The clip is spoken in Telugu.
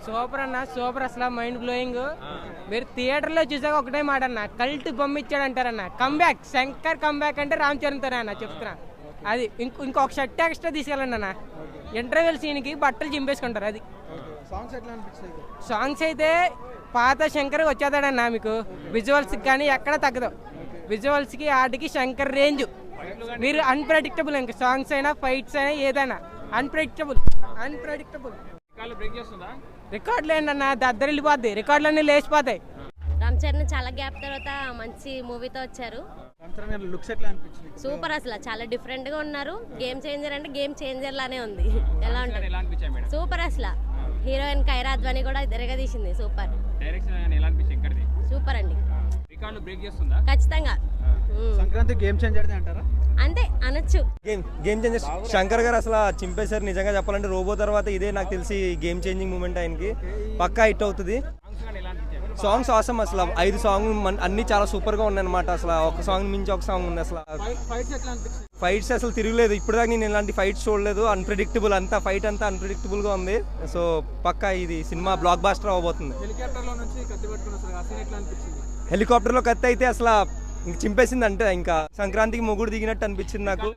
సూపర్ అన్న, సూపర్ అసలు మైండ్ బ్లోయింగ్. మీరు థియేటర్లో చూసాక ఒకటే మాట అన్న, కల్ట్ బొమ్మ ఇచ్చాడంటారన్న. కంబ్యాక్ శంకర్ కంబ్యాక్ అంటే రామ్ చరణ్తోనే అన్న చెప్తున్నా. అది ఇంకొక షర్ట్ ఎక్స్ట్రా తీసుకెళ్ళండి అన్న. ఇంటర్వెల్ సీన్కి బట్టలు చింపేసుకుంటారు. అది సాంగ్స్ అయితే పాత శంకర్ వచ్చేదాడన్న. మీకు విజువల్స్కి కానీ ఎక్కడ తగ్గదు. విజువల్స్కి ఆటికి శంకర్ రేంజ్. మీరు అన్ప్రెడిక్టబుల్. ఇంకా సాంగ్స్ అయినా ఫైట్స్ అయినా ఏదైనా అన్ప్రెడిక్టబుల్. రికార్డులు ఏంటన్న, దద్దరు వెళ్ళిపోద్ది. రికార్డులన్నీ లేచిపోతాయి. రామ్ చరణ్ చాలా గ్యాప్ తర్వాత మంచి మూవీతో వచ్చారు. సూపర్ అసలు చాలా డిఫరెంట్ గా ఉన్నారు. గేమ్ చేంజర్ అంటే గేమ్ చేంజర్ లానే ఉంది. ఎలా ఉంటుంది సూపర్ అసలు. హీరోయిన్ కైరా అద్వానీ కూడా తిరగదీసింది. సూపర్ సూపర్ అండి. ఖచ్చితంగా సంక్రాంతి గేమ్ చేంజర్ అంటారా? అంతే అనొచ్చు. గేమ్ చేంజర్ శంకర్ గారు అసలు చింపేశారు. నిజంగా చెప్పాలంటే రోబో తర్వాత ఇదే నాకు తెలిసి గేమ్ చేంజింగ్ మూమెంట్. ఆయనకి పక్కా హిట్ అవుతుంది. సాంగ్స్ అవసరం. అసలు 5 సాంగ్ అన్ని చాలా సూపర్ గా ఉన్నాయి అనమాట. అసలు ఒక సాంగ్ మించి ఒక సాంగ్ ఉంది. అసలు ఫైట్స్ అసలు తిరగలేదు. ఇప్పుడు దాకా నేను ఇలాంటి ఫైట్స్ చూడలేదు. అన్ప్రెడిక్టబుల్ అంతా, ఫైట్ అంతా అన్ప్రెడిక్టబుల్ గా ఉంది. సో పక్కా ఇది సినిమా బ్లాక్ బాస్టర్ అవబోతుంది. హెలికాప్టర్ లో కత్తి అయితే అసలు చింపేసింది. అంటే ఇంకా సంక్రాంతికి మొగుడు దిగినట్టు అనిపించింది నాకు.